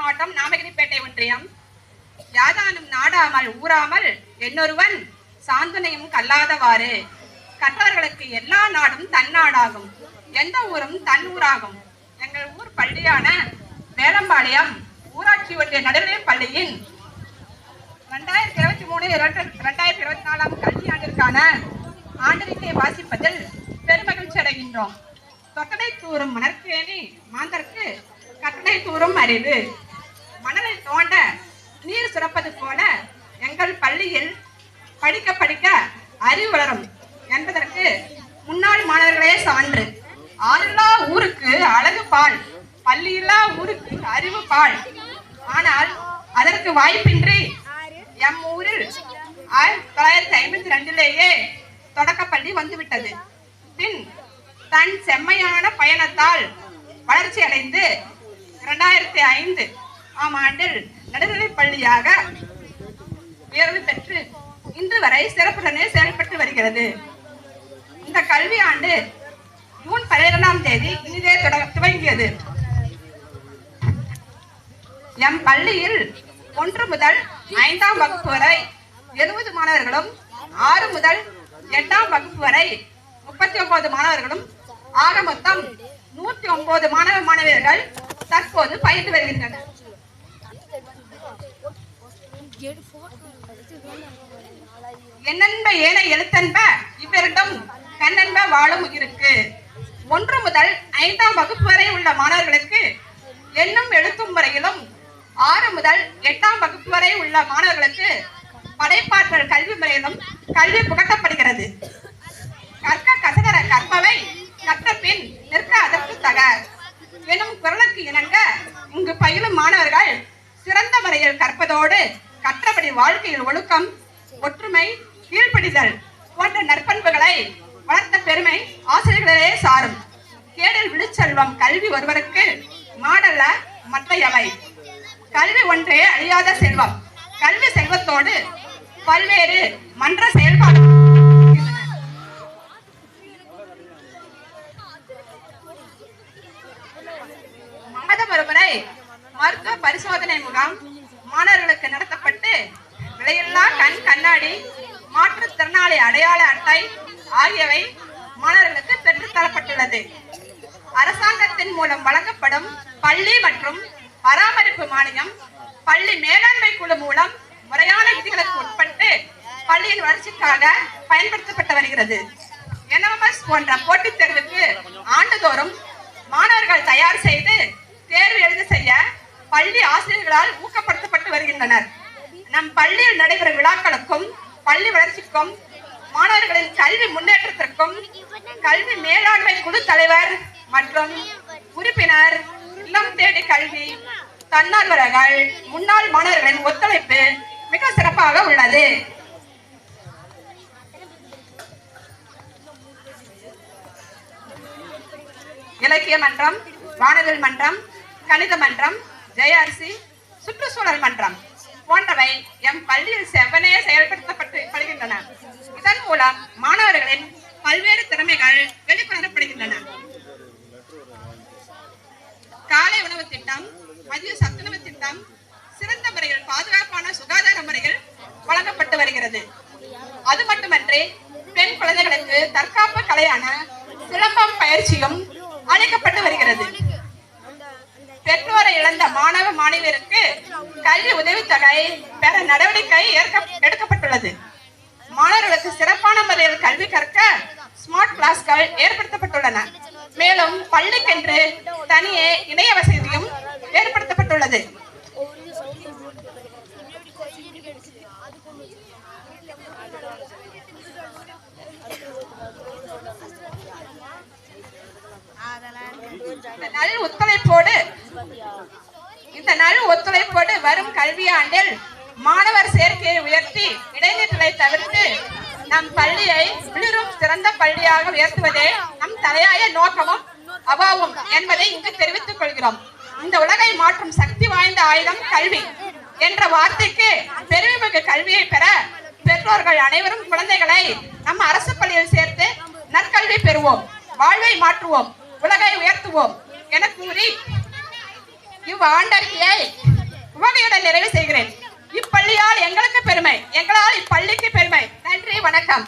மாவட்டம் நாமகிரிப்பேட்டை ஒன்றியம். யாதானும் நாடாமல் ஊராமல் என்னொருவன் சாந்துணையும் கல்லாதவாறு கற்றவர்களுக்கு எல்லா நாடும் தன்னாடாகும், எந்த ஊரும் தன் ஊராகும். எங்கள் ஊர் பள்ளியான வேலம்பாளையம் ஊராட்சி ஒன்றிய நடுநிலைப் பள்ளியின் 2023-2024 கல்வியாண்டிற்கான ஆண்டறிக்கை வாசிப்பதில் பெருமகிழ்ச்சி அடைகின்றோம். தொட்டடை தூரும் மணற்கேணி மாந்தற்கு கட்டளை தூரும் அறிவு. மணலை தோண்ட நீர் சுரப்பது போல எங்கள் பள்ளியில் படிக்க படிக்க அறிவு வளரும் என்பதற்கு முன்னாள் மாணவர்களே சான்று. ஆளில்லா ஊருக்கு அழகு பால், பள்ளியில்லா ஊருக்கு அறிவு பால். ஆனால் அதற்கு வாய்ப்பின்றி எம் ஊரில் 1952 தொடக்கப்பள்ளி வந்துவிட்டது. பின் தன் செம்மையான பயணத்தால் வளர்ச்சி அடைந்து 2005 ஆண்டில் நடுநிலைப் பள்ளியாக உயர்வு பெற்று இன்று வரை சிறப்புடனே செயல்பட்டு வருகிறது. இந்த கல்வி ஆண்டு ஜூன் 12ஆம் தேதி இனிதே துவங்கியது. எம் பள்ளியில் 1 முதல் 5ஆம் வகுப்பு வரை 70 மாணவர்களும் 6 முதல் 8ஆம் வகுப்பு வரை 39 மாணவர்களும் ஆக மொத்தம் 109 மாணவ மாணவியர்கள் தற்போது பயின்று வருகின்றனர். எண்ணென்ப ஏனை எழுத்தென்ப இவ்விரண்டும் கண்ணென்ப வாழும் இருக்கு. 1 முதல் 5ஆம் வகுப்பு வரை உள்ள மாணவர்களுக்கு எண்ணும் எழுத்தும் முறையிலும் 6 முதல் 8ஆம் வகுப்பு வரை உள்ள மாணவர்களுக்கு படைப்பாற்றல் கல்வி முறையிலும் கல்வி புகட்டப்படுகிறது. கற்க கசகர கற்பவை கற்ற பின் நிற்க அதற்கு தக எனும் குரலுக்கு இணங்க இங்கு பயிலும் மாணவர்கள் சிறந்த முறையில் கற்பதோடு கற்றபடி வாழ்க்கையில் ஒழுக்கம், ஒற்றுமை, கீழ்ப்படிதல் போன்ற நற்பண்புகளை வளர்த்த பெருமை ஆசிரியர்களே சாரும். கேடில் விழுச்செல்வம் கல்வி ஒருவருக்கு மாடல்ல மற்றையவை. கல்வி ஒன்றே அழியாத செல்வம். கல்வி செல்வத்தோடு பல்வேறு மன்ற செயல்பாடு மாதம் ஒருமுறை மருத்துவ பரிசோதனை முகாம் மாணவர்களுக்கு நடத்தப்பட்டு விலையில்லா கண் கண்ணாடி, மாற்றுத்திறனாளி அடையாள அட்டை ஆகியவை மாணவர்களுக்கு பெற்றுத்தரப்பட்டுள்ளது. அரசாங்கத்தின் மூலம் வழங்கப்படும் பள்ளி மற்றும் பராமரிப்பு மானியம் பள்ளி மேலாண்மை குழு மூலம் முறையான விதிகளுக்கு உட்பட்டு பள்ளியின் வளர்ச்சிக்காக பயன்படுத்தப்பட்டு வருகிறது. NMS போன்ற போட்டித் தேர்வுக்கு ஆண்டுதோறும் மாணவர்கள் தயார் செய்து தேர்வு எழுத செய்ய பள்ளி ஆசிரியர்களால் ஊக்கப்படுத்தப்பட்டு வருகின்றனர். நம் பள்ளியில் நடைபெறும் விழாக்களுக்கும் பள்ளி வளர்ச்சிக்கும் மாணவர்களின் கல்வி முன்னேற்றத்திற்கும் கல்வி மேலாண்மை குழு தலைவர் மற்றும் உறுப்பினர், இல்லம் தேடி கல்வி தன்னார்வலர்கள், முன்னாள் மாணவர்களின் ஒத்துழைப்பு மிக சிறப்பாக உள்ளது. இலக்கிய மன்றம், வானவில் மன்றம், கணித மன்றம், JRC, சுற்றுச்சூழல் மன்றம் போன்றவை எம் பள்ளியில் செவ்வனே செயல்படுத்தப்பட்டு வருகின்றன. இதன் மூலம் மாணவர்களின் பல்வேறு திறமைகள் வெளிக்கொணரப்படுகின்றன. காலை உணவு திட்டம், மதிய சத்துணவு திட்டம் சிறந்த முறையில் பாதுகாப்பான சுகாதார முறையில் வழங்கப்பட்டு வருகிறது. அது மட்டுமன்றி பெண் குழந்தைகளுக்கு தற்காப்பு கலையான சிலம்பம் பயிற்சியும் அளிக்கப்பட்டு வருகிறது. பெற்றோரை இழந்த மாணவ மாணவியருக்கு கல்வி உதவித்தொகை பெற நடவடிக்கை எடுக்கப்பட்டுள்ளது. மாணவர்களுக்கு சிறப்பான முறையில் கல்வி கற்க ஸ்மார்ட் கிளாஸ்கள் ஏற்படுத்தப்பட்டுள்ளன. மேலும் பள்ளிக்கென்று தனியே இணைய வசதியும் ஏற்படுத்தப்பட்டுள்ளது. இந்த நல் ஒத்துழைப்போடு வரும் கல்வியாண்டில் மாணவர் சேர்க்கையை உயர்த்தி இடைநிற்றலை தவிர்த்து நம் பள்ளியை விளிரும் சிறந்த பள்ளியாக உயர்த்துவதே நம் தலையாய நோக்கமும் அவாவும் என்பதை இங்கு தெரிவித்துக் கொள்கிறோம். இந்த உலகை மாற்றும் சக்தி வாய்ந்த ஆயுதம் கல்வி என்ற வார்த்தைக்கு பெருமைமிகு கல்வியை பெற பெற்றோர்கள் அனைவரும் குழந்தைகளை நம் அரசு பள்ளியில் சேர்த்து நற்கல்வி பெறுவோம், வாழ்வை மாற்றுவோம், உலகை உயர்த்துவோம் என கூறி இவ்வாண்டறிக்கையை நிறைவு செய்கிறேன். இப்பள்ளியால் எங்களுக்கு பெருமை, எங்களால் இப்பள்ளிக்கு பெருமை. நன்றி, வணக்கம்.